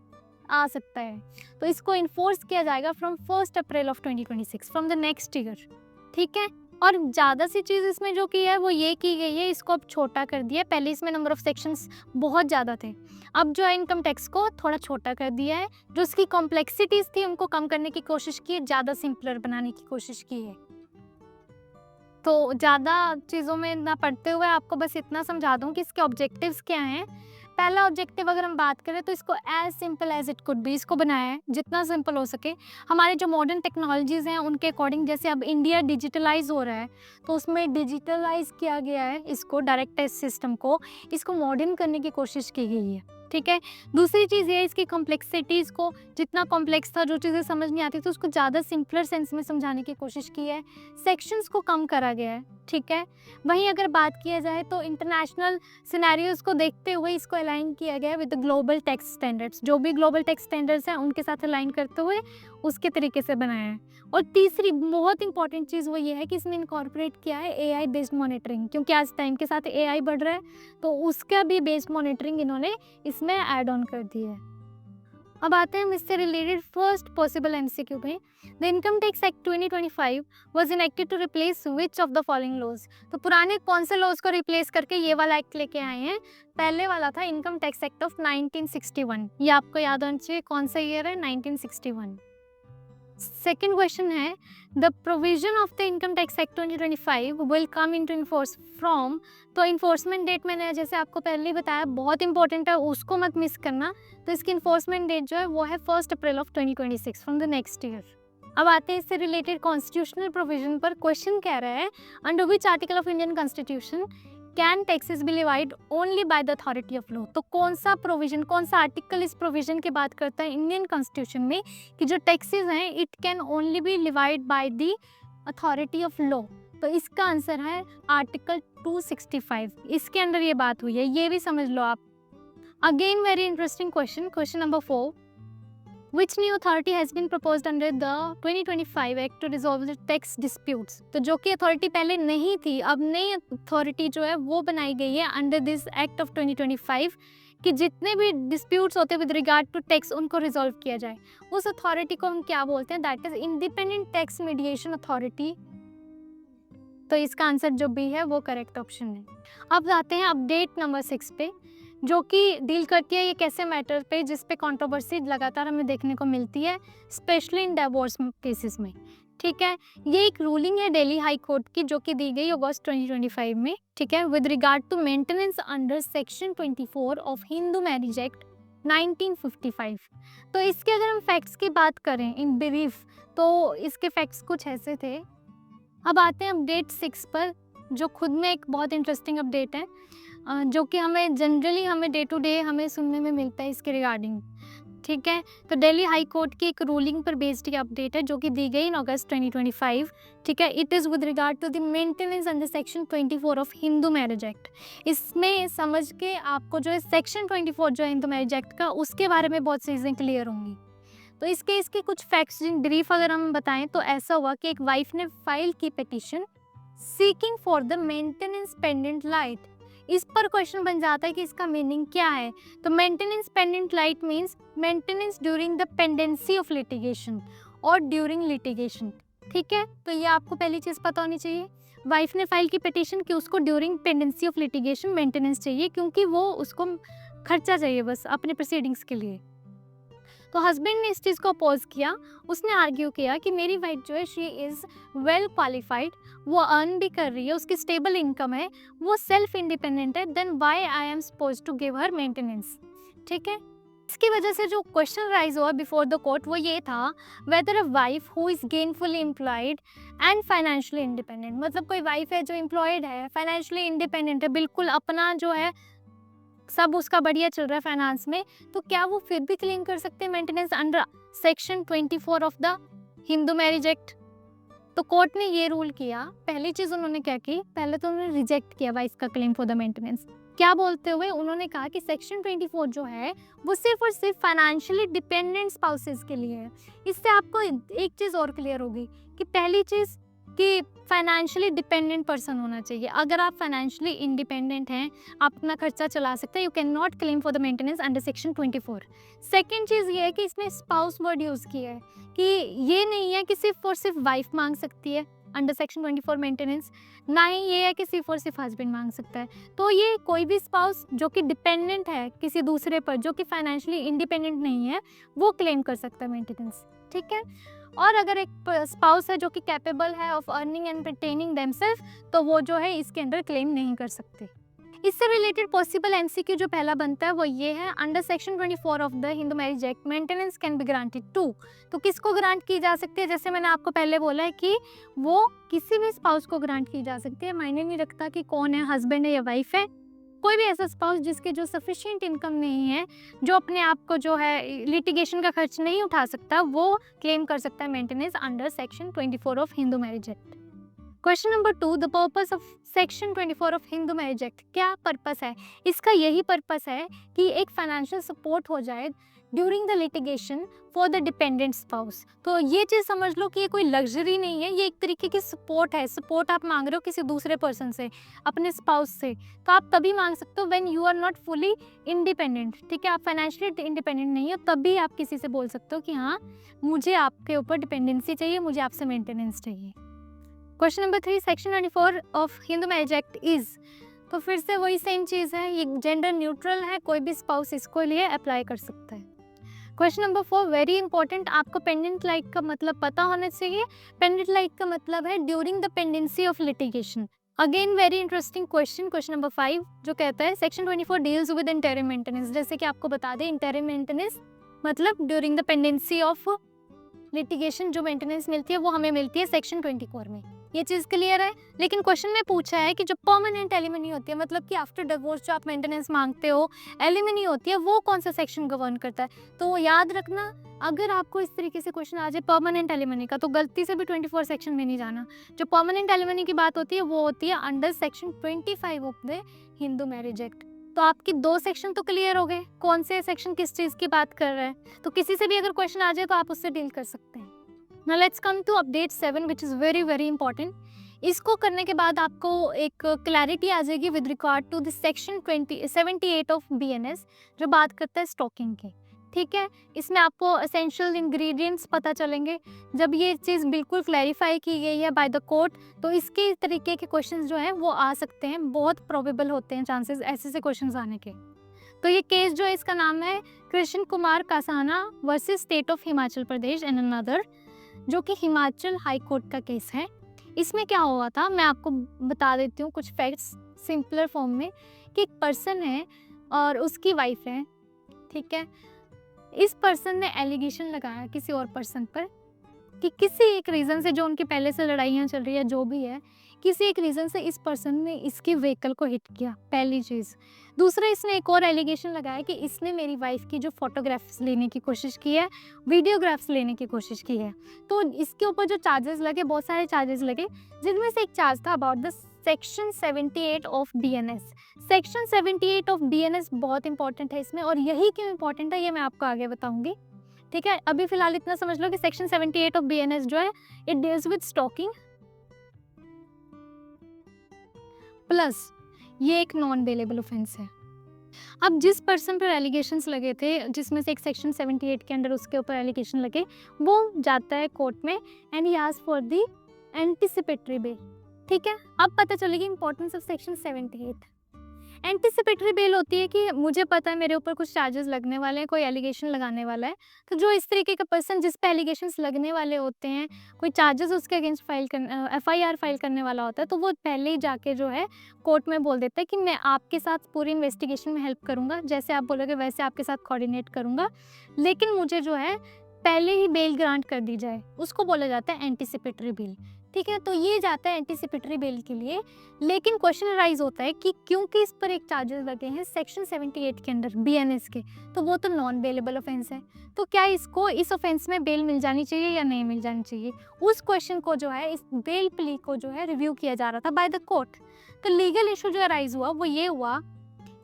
आ सकता है। तो इसको इन्फोर्स किया जाएगा from 1 April of 2026, from the next year, ठीक है। और ज़्यादा सी चीज़ इसमें जो की है वो ये की गई है, इसको अब छोटा कर दिया है। पहले इसमें नंबर ऑफ सेक्शंस बहुत ज़्यादा थे, अब जो है इनकम टैक्स को थोड़ा छोटा कर दिया है, जो इसकी कॉम्प्लेक्सिटीज़ थी उनको कम करने की कोशिश की है, ज़्यादा सिंपलर बनाने की कोशिश की है। तो ज़्यादा चीज़ों में ना पढ़ते हुए आपको बस इतना समझा दूँ कि इसके ऑब्जेक्टिव्स क्या हैं। पहला ऑब्जेक्टिव अगर हम बात करें तो इसको as simple as it could be, इसको बनाया है जितना सिंपल हो सके। हमारे जो मॉडर्न टेक्नोलॉजीज़ हैं उनके अकॉर्डिंग, जैसे अब इंडिया डिजिटलाइज हो रहा है तो उसमें डिजिटलाइज किया गया है इसको, डायरेक्ट टैक्स सिस्टम को, इसको मॉडर्न करने की कोशिश की गई है, ठीक है। दूसरी चीज़ ये है इसकी कॉम्प्लेक्सिटीज़ को, जितना कॉम्प्लेक्स था, जो चीज़ें समझ नहीं आती तो उसको ज़्यादा सिंपलर सेंस में समझाने की कोशिश की है, सेक्शंस को कम करा गया है, ठीक है। वहीं अगर बात किया जाए तो इंटरनेशनल सिनेरियोज को देखते हुए इसको अलाइन किया गया है विद ग्लोबल टैक्स स्टैंडर्ड्स, जो भी ग्लोबल टैक्स स्टैंडर्ड्स हैं उनके साथ अलाइन करते हुए उसके तरीके से बनाया है। और तीसरी बहुत इंपॉर्टेंट चीज़ वो ये है कि इसमें इनकॉर्पोरेट किया है AI बेस्ड मॉनिटरिंग, क्योंकि आज टाइम के साथ AI बढ़ रहा है तो उसका भी बेस्ड मॉनिटरिंग इन्होंने इसमें ऐड ऑन कर दिया है। अब आते हैं हम इससे रिलेटेड फर्स्ट पॉसिबल एमसीक्यू पे। The income tax act 2025 was enacted to replace which of the following laws. तो पुराने कौन से लॉज को रिप्लेस करके ये वाला एक्ट लेके आए हैं? पहले वाला था इनकम टैक्स एक्ट ऑफ 1961। ये आपको याद होना चाहिए कौन सा ईयर है, 1961। सेकेंड क्वेश्चन है the provision of the income tax act 2025 will come into enforce from. तो इन्फोर्समेंट डेट मैंने जैसे आपको पहले ही बताया बहुत इंपॉर्टेंट है, उसको मत मिस करना। तो इसकी इन्फोर्समेंट डेट जो है वो है 1 April of 2026 from the next year. अब आते हैं इससे रिलेटेड कॉन्स्टिट्यूशनल प्रोविजन पर। क्वेश्चन कह रहा है under which article of Indian constitution can taxes be levied only by the authority of law. तो कौन सा प्रोविजन, कौन सा आर्टिकल इस प्रोविजन की बात करता है इंडियन कॉन्स्टिट्यूशन में कि जो टैक्सेस हैं it can only be levied by the authority of law? तो इसका आंसर है आर्टिकल 265। इसके अंदर ये बात हुई है, ये भी समझ लो आप। Again very interesting question, question number 4। Which new authority has been proposed under the 2025 Act to resolve the tax disputes? तो जो कि अथॉरिटी पहले नहीं थी, अब नई अथॉरिटी जो है वो बनाई गई है अंडर दिस एक्ट ऑफ 2025 कि जितने भी डिस्प्यूट्स होते हैं विद रिगार्ड टू टैक्स उनको रिजॉल्व किया जाए। उस अथॉरिटी को हम क्या बोलते हैं? That is independent tax mediation authority. तो इसका आंसर जो भी है वो करेक्ट ऑप्शन है। अब आते हैं अपडेट नंबर 6 पे, जो कि डील करती है एक ऐसे मैटर पे जिस पे कंट्रोवर्सी लगातार हमें देखने को मिलती है, स्पेशली इन डिवोर्स केसेस में। ठीक है, ये एक रूलिंग है दिल्ली हाई कोर्ट की जो कि दी गई अगस्त 2025 में। ठीक है, with regard to maintenance under section 24 of Hindu marriage act 1955। तो इसके अगर हम फैक्ट्स की बात करें इन ब्रीफ तो इसके फैक्ट्स कुछ ऐसे थे। अब आते हैं अपडेट 6 पर, जो खुद में एक बहुत इंटरेस्टिंग अपडेट है जो कि हमें जनरली हमें डे टू डे हमें सुनने में मिलता है इसके रिगार्डिंग। ठीक है, तो दिल्ली हाई कोर्ट की एक रूलिंग पर बेस्ड ये अपडेट है जो कि दी गई इन अगस्त 2025। ठीक है, it is with regard to the maintenance under section 24 of Hindu marriage act. इसमें समझ के आपको जो है सेक्शन 24 जो है हिंदू मैरिज एक्ट का, उसके बारे में बहुत चीज़ें क्लियर होंगी। तो इसके कुछ फैक्ट्स इन ब्रीफ अगर हम बताएं तो ऐसा हुआ कि एक वाइफ ने फाइल की petition seeking for the maintenance pendant light. इस पर क्वेश्चन बन जाता है कि इसका मीनिंग क्या है। तो maintenance pendant light means maintenance during the pendency of litigation और ड्यूरिंग लिटिगेशन। ठीक है, तो ये आपको पहली चीज़ पता होनी चाहिए। वाइफ ने फाइल की पिटीशन कि उसको during pendency of litigation maintenance चाहिए क्योंकि वो उसको खर्चा चाहिए बस अपने प्रोसीडिंग्स के लिए। तो हस्बैंड ने इस चीज़ को अपोज किया, उसने आर्ग्यू किया कि मेरी वाइफ जो है शी इज़ वेल क्वालिफाइड, वो अर्न भी कर रही है, उसकी स्टेबल इनकम है, वो सेल्फ इंडिपेंडेंट है, then why I am suppose to give her maintenance. ठीक है, इसकी वजह से जो क्वेश्चन राइज हुआ बिफोर द कोर्ट वो ये था whether a wife who is gainfully employed and financially independent. मतलब कोई वाइफ है जो एम्प्लॉयड है, फाइनेंशियली इंडिपेंडेंट है, बिल्कुल अपना जो है सब उसका बढ़िया चल रहा है फाइनेंस में, तो क्या वो फिर भी क्लेम कर सकते हैं maintenance under section 24 of the Hindu marriage act? तो कोर्ट ने ये रूल किया। पहली चीज उन्होंने क्या की, पहले तो उन्होंने रिजेक्ट किया वाइफ का क्लेम फॉर द मेंटेनेंस। क्या बोलते हुए उन्होंने कहा कि सेक्शन 24 जो है वो सिर्फ और सिर्फ फाइनेंशियली डिपेंडेंट स्पाउसेस के लिए है। इससे आपको एक चीज और क्लियर होगी कि पहली चीज कि फाइनेंशियली डिपेंडेंट पर्सन होना चाहिए। अगर आप फाइनेंशियली इंडिपेंडेंट हैं, आप अपना खर्चा चला सकते हैं, you can not claim for the maintenance under section 24। Second चीज़ ये है कि इसमें स्पाउस वर्ड यूज़ किया है कि ये नहीं है कि सिर्फ और सिर्फ वाइफ मांग सकती है अंडर सेक्शन 24 मेंटेनेंस, ना ही ये है कि सिर्फ और सिर्फ हस्बैंड मांग सकता है। तो ये कोई भी स्पाउस जो कि डिपेंडेंट है किसी दूसरे पर, जो कि फाइनेंशियली इंडिपेंडेंट नहीं है, वो क्लेम कर सकता है मेंटेनेंस। ठीक है, और अगर एक स्पाउस है जो कि कैपेबल है of earning and maintaining themselves, तो वो जो है इसके अंडर क्लेम नहीं कर सकते। इससे रिलेटेड पॉसिबल एमसीक्यू जो पहला बनता है वो ये है, under section 24 of the Hindu marriage act maintenance can be granted to. तो किसको ग्रांट की जा सकती है? जैसे मैंने आपको पहले बोला है कि वो किसी भी स्पाउस को ग्रांट की जा सकती है, मायने नहीं रखता कि कौन है, हस्बैंड है या वाइफ है। कोई भी ऐसा स्पाउस जिसके जो सफिशिएंट इनकम नहीं है, जो अपने आप को जो है लिटिगेशन का खर्च नहीं उठा सकता, वो क्लेम कर सकता है maintenance under section 24 of Hindu marriage act. Question number 2, the purpose of section 24 of Hindu marriage act. क्या पर्पस है इसका? यही पर्पस है कि एक फाइनेंशियल सपोर्ट हो जाए during the litigation for the dependent spouse. तो ये चीज़ समझ लो कि ये कोई लग्जरी नहीं है, ये एक तरीके की सपोर्ट है। सपोर्ट आप मांग रहे हो किसी दूसरे पर्सन से, अपने स्पाउस से, तो आप तभी मांग सकते हो when you are not fully independent. ठीक है, आप फाइनेंशियली इंडिपेंडेंट नहीं हो, तभी आप किसी से बोल सकते हो कि हाँ मुझे आपके ऊपर डिपेंडेंसी चाहिए, मुझे आपसे मेंटेनेंस चाहिए। Question number 3, section 24 of Hindu marriage act is. तो फिर से वही सेम चीज़ है, ये जेंडर न्यूट्रल है, कोई भी स्पाउस इसको लिए अप्लाई कर सकता है। क्वेश्चन नंबर 4, वेरी इंपॉर्टेंट, आपको पेंडेंट लाइक का मतलब पता होना चाहिए। पेंडेंट लाइक का मतलब है during the pendency of litigation. Again very interesting question, question number 5 जो कहता है section 24 deals with interim maintenance. जैसे कि आपको बता दें, इंटरिम मेंटेनेंस मतलब during the pendency of litigation जो मेंटेनेंस मिलती है वो हमें मिलती है सेक्शन 24 में। ये चीज़ क्लियर है। लेकिन क्वेश्चन में पूछा है कि जो परमानेंट एलिमनी होती है, मतलब कि आफ्टर डिवोर्स जो आप मेंटेनेंस मांगते हो, एलिमनी होती है, वो कौन सा सेक्शन गवर्न करता है। तो याद रखना, अगर आपको इस तरीके से क्वेश्चन आ जाए परमानेंट एलिमनी का, तो गलती से भी 24 सेक्शन में नहीं जाना। जो परमानेंट एलिमनी की बात होती है वो होती है under section 25 of the Hindu marriage act. तो आपके 2 सेक्शन तो क्लियर हो गए, कौन से सेक्शन किस चीज़ की बात कर रहा है। तो किसी से भी अगर क्वेश्चन आ जाए तो आप उससे डील कर सकते हैं। Now let's come to update 7 which is very very important. इसको करने के बाद आपको एक क्लैरिटी आ जाएगी with regard to the section 78 of BNS जो बात करता है स्टॉकिंग की। ठीक है, इसमें आपको एसेंशियल इंग्रेडिएंट्स पता चलेंगे। जब ये चीज़ बिल्कुल क्लैरिफाई की गई है बाय द कोर्ट, तो इसके तरीके के क्वेश्चंस जो हैं वो आ सकते हैं, बहुत प्रोबेबल होते हैं चांसेस ऐसे से क्वेश्चंस आने के। तो ये केस जो है इसका नाम है Krishna Kumar Kasana versus state of Himachal Pradesh and another, जो कि हिमाचल हाई कोर्ट का केस है। इसमें क्या हुआ था मैं आपको बता देती हूँ कुछ फैक्ट्स सिंपलर फॉर्म में, कि एक पर्सन है और उसकी वाइफ है। ठीक है, इस पर्सन ने एलिगेशन लगाया किसी और पर्सन पर कि किसी एक रीज़न से, जो उनकी पहले से लड़ाइयाँ चल रही है जो भी है, किसी एक रीज़न से इस पर्सन ने इसके व्हीकल को हिट किया, पहली चीज़। दूसरा, इसने एक और एलिगेशन लगाया कि इसने मेरी वाइफ की जो फोटोग्राफ्स लेने की कोशिश की है, वीडियोग्राफ्स लेने की कोशिश की है। तो इसके ऊपर जो चार्जेस लगे, बहुत सारे चार्जेस लगे, जिनमें से एक चार्ज था about the section 78 of BNS। Section 78 of BNS बहुत इंपॉर्टेंट है इसमें, और यही क्यों इंपॉर्टेंट है ये मैं आपको आगे बताऊंगी। ठीक है, अभी फिलहाल इतना समझ लो कि सेक्शन 78 ऑफ BNS जो है it deals with stalking, plus ये एक नॉन बेलेबल ऑफेंस है। अब जिस पर्सन पर एलिगेशंस लगे थे, जिसमें से एक सेक्शन 78 के अंडर उसके ऊपर एलिगेशन लगे, वो जाता है कोर्ट में and he asks for the anticipatory bell. ठीक है, अब पता चलेगी importance of section 78। Anticipatory bell होती है कि मुझे पता है मेरे ऊपर कुछ चार्जेस लगने वाले हैं, कोई एलिगेशन लगाने वाला है, तो जो इस तरीके का पर्सन जिस पे एलिगेशंस लगने वाले होते हैं, कोई चार्जेस उसके अगेंस्ट FIR फाइल करने वाला होता है, तो वो पहले ही जाके जो है कोर्ट में बोल देता है कि मैं आपके साथ पूरी इन्वेस्टिगेशन में हेल्प करूँगा, जैसे आप बोलोगे वैसे आपके साथ कोऑर्डिनेट करूँगा, लेकिन मुझे जो है पहले ही बेल ग्रांट कर दी जाए, उसको बोला जाता है एंटिसिपेटरी बेल। ठीक है, तो ये जाता है एंटिसिपेटरी बेल के लिए। लेकिन क्वेश्चन राइज होता है कि क्योंकि इस पर एक चार्जेस लगे हैं सेक्शन 78 के अंडर BNS के, तो वो तो नॉन बेलेबल ऑफेंस है, तो क्या इसको इस ऑफेंस में बेल मिल जानी चाहिए या नहीं मिल जानी चाहिए, उस क्वेश्चन को जो है, इस बेल प्ली को जो है रिव्यू किया जा रहा था बाय द कोर्ट। तो लीगल इशू जो राइज हुआ वो ये हुआ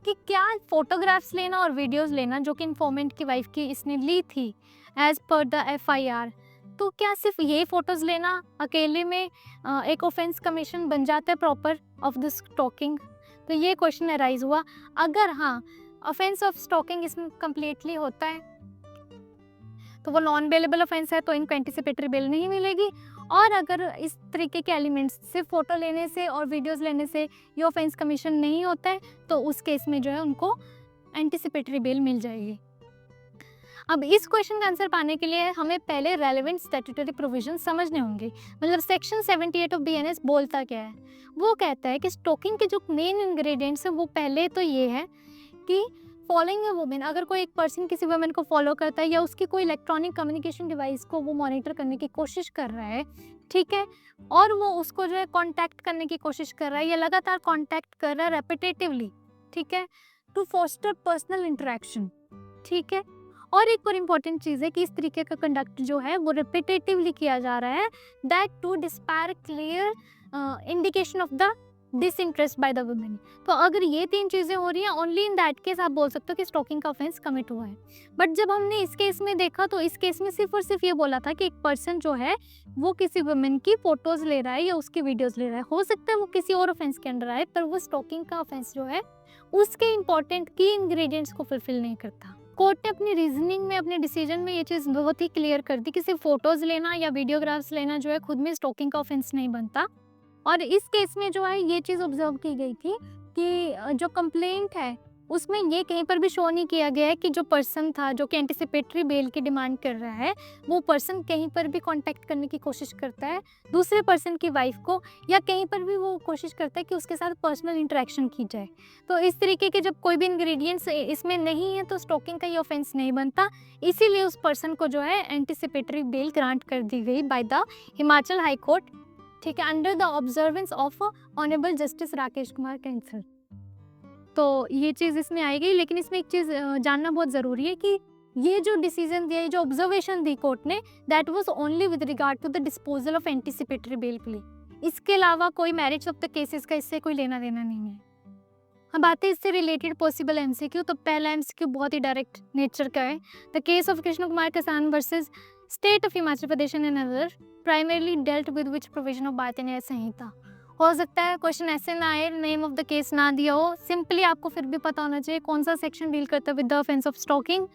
कि क्या फोटोग्राफ्स लेना और वीडियोज़ लेना जो कि इन्फॉर्मेंट की वाइफ की इसने ली थी एज पर द FIR, तो क्या सिर्फ ये फ़ोटोज़ लेना अकेले में एक ऑफेंस कमीशन बन जाता है प्रॉपर ऑफ द स्टॉकिंग। तो ये क्वेश्चन अराइज हुआ। अगर हाँ ऑफेंस ऑफ स्टॉकिंग इसमें कम्प्लीटली होता है तो वो नॉन बेलेबल ऑफेंस है, तो इनको एंटिसिपेटरी बेल नहीं मिलेगी। और अगर इस तरीके के एलिमेंट्स सिर्फ फ़ोटो लेने से और वीडियोज़ लेने से ये ऑफेंस कमीशन नहीं होता है, तो उस केस में जो है उनको एंटिसिपेटरी बेल मिल जाएगी। अब इस क्वेश्चन का आंसर पाने के लिए हमें पहले रेलेवेंट स्टैट्यूटरी प्रोविजन समझने होंगे। मतलब सेक्शन 78 ऑफ BNS बोलता क्या है, वो कहता है कि स्टॉकिंग के जो मेन इंग्रेडिएंट्स है वो पहले तो ये है कि फॉलोइंग अ वुमेन, अगर कोई एक पर्सन किसी वुमेन को फॉलो करता है या उसकी कोई इलेक्ट्रॉनिक कम्युनिकेशन डिवाइस को वो मॉनिटर करने की कोशिश कर रहा है, ठीक है, और वो उसको जो है कॉन्टैक्ट करने की कोशिश कर रहा है या लगातार कॉन्टैक्ट कर रहा है रेपिटेटिवली, ठीक है, टू फोस्टर पर्सनल इंटरेक्शन। ठीक है, और एक और इम्पॉर्टेंट चीज़ है कि इस तरीके का कंडक्ट जो है वो रिपीटेटिवली किया जा रहा है, that to despair clear indication of the disinterest by the women. तो अगर ये 3 चीज़ें हो रही हैं, ओनली इन दैट केस आप बोल सकते हो कि स्टॉकिंग का ऑफेंस कमिट हुआ है। बट जब हमने इस केस में देखा तो इस केस में सिर्फ और सिर्फ ये बोला था कि एक पर्सन जो है वो किसी वुमेन की फोटोज ले रहा है या उसकी वीडियोस ले रहा है। हो सकता है वो किसी और ऑफेंस के अंडर आए, पर वो स्टॉकिंग का ऑफेंस जो है उसके इंपॉर्टेंट की इंग्रेडिएंट्स को फुलफिल नहीं करता। कोर्ट ने अपनी रीजनिंग में, अपने डिसीजन में ये चीज़ बहुत ही क्लियर कर दी कि सिर्फ फोटोज लेना या वीडियोग्राफ्स लेना जो है खुद में स्टॉकिंग का ऑफेंस नहीं बनता। और इस केस में जो है ये चीज़ ऑब्जर्व की गई थी कि जो कंप्लेंट है उसमें ये कहीं पर भी शो नहीं किया गया है कि जो पर्सन था जो कि एंटिसिपेटरी बेल की डिमांड कर रहा है, वो पर्सन कहीं पर भी कांटेक्ट करने की कोशिश करता है दूसरे पर्सन की वाइफ को, या कहीं पर भी वो कोशिश करता है कि उसके साथ पर्सनल इंटरेक्शन की जाए। तो इस तरीके के जब कोई भी इंग्रेडिएंट्स इसमें नहीं है तो स्टॉकिंग का ये ऑफेंस नहीं बनता। इसीलिए उस पर्सन को जो है एंटिसिपेटरी बेल ग्रांट कर दी गई by the Himachal high court, ठीक है, under the observance of honourable justice Rakesh Kumar cancel. तो ये चीज़ इसमें आएगी, लेकिन इसमें एक चीज़ जानना बहुत ज़रूरी है कि ये जो डिसीजन दिया, ये जो ऑब्जर्वेशन दी कोर्ट ने, that was only with regard to the disposal of anticipatory bail plea. इसके अलावा कोई मैरिज ऑफ द केसेस का इससे कोई लेना देना नहीं है। अब आते हैं इससे रिलेटेड पॉसिबल एमसीक्यू। तो पहला एमसीक्यू बहुत ही डायरेक्ट नेचर का है। The case of Krishna Kumar Kisan versus state of Himachal Pradesh and another primarily dealt with which provision of Bharatiya Nyaya संहिता। हो सकता है क्वेश्चन ऐसे ना आए, नेम ऑफ द केस ना दिया हो, सिंपली आपको फिर भी पता होना चाहिए कौन सा सेक्शन डील करता है with the offence of stalking.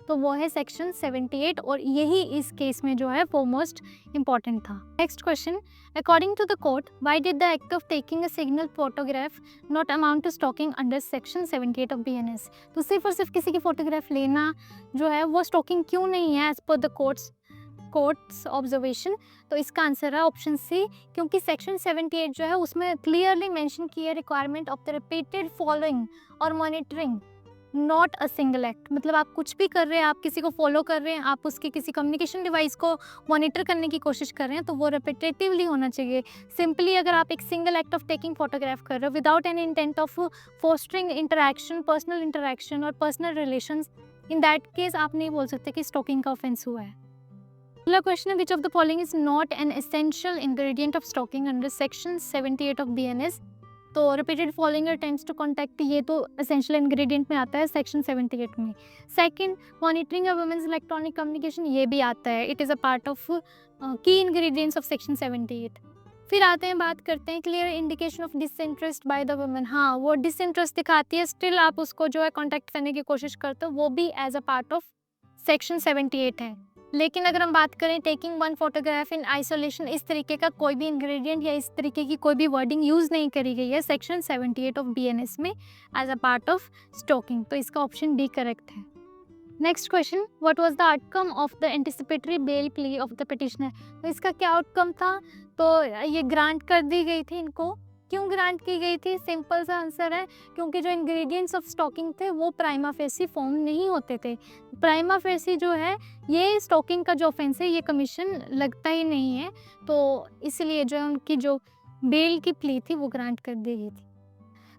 तो वो है सेक्शन 78 और यही इस केस में जो है वो मोस्ट इंपॉर्टेंट था। Next question, according to the court why did the act of taking a signal photograph not amount to stalking under section 78 of BNS. तो सिर्फ और सिर्फ किसी की फोटोग्राफ लेना जो है वो स्टॉकिंग क्यों नहीं है as per the courts observation. तो इसका आंसर है ऑप्शन सी, क्योंकि सेक्शन 78 जो है उसमें क्लियरली मेंशन की है requirement of the repeated following और monitoring, not a single act. मतलब आप कुछ भी कर रहे हैं, आप किसी को फॉलो कर रहे हैं, आप उसकी किसी कम्युनिकेशन डिवाइस को मॉनिटर करने की कोशिश कर रहे हैं, तो वो रिपीटेटिवली होना चाहिए। सिंपली अगर आप एक single act of taking photograph कर रहे हो without any intent of fostering interaction, personal interaction और personal relations, in that case आप नहीं बोल सकते कि स्टॉकिंग का ऑफेंस हुआ है। अगला क्वेश्चन है, which of the following is not an essential ingredient of stalking under section 78 of BNS. तो repeated following attempts to contact, ये तो एसेंशियल इंग्रेडिएंट में आता है सेक्शन 78 में। Second, monitoring of women's electronic communication, ये भी आता है, it is a part of key ingredients of section 78। फिर आते हैं, बात करते हैं clear indication of disinterest by the women. हाँ, वो डिसइंटरेस्ट दिखाती है, स्टिल आप उसको जो है कॉन्टैक्ट करने की कोशिश करते हो, वो भी as a part of section 78 है। लेकिन अगर हम बात करें taking one photograph in isolation, इस तरीके का कोई भी इंग्रेडिएंट या इस तरीके की कोई भी वर्डिंग यूज़ नहीं करी गई है सेक्शन 78 ऑफ बीएनएस में as a part of stalking. तो इसका ऑप्शन डी करेक्ट है। Next question, what was the outcome of the anticipatory bail plea of the petitioner. तो इसका क्या आउटकम था, तो ये ग्रांट कर दी गई थी इनको। क्यों ग्रांट की गई थी, सिंपल सा आंसर है, क्योंकि जो इंग्रेडिएंट्स ऑफ स्टॉकिंग थे वो प्राइमा फेसी फॉर्म नहीं होते थे। प्राइमा फेसी जो है ये स्टॉकिंग का जो ऑफेंस है ये कमीशन लगता ही नहीं है, तो इसलिए जो है उनकी जो बेल की प्ली थी वो ग्रांट कर दी गई थी।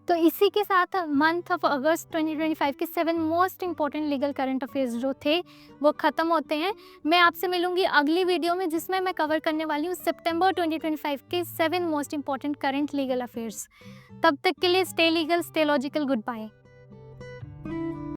तो इसी के साथ मंथ ऑफ अगस्त 2025 के 7 most important legal current affairs जो थे वो ख़त्म होते हैं। मैं आपसे मिलूंगी अगली वीडियो में जिसमें मैं कवर करने वाली हूँ सितंबर 2025 के 7 most important current legal affairs. तब तक के लिए stay legal, stay logical, good bye.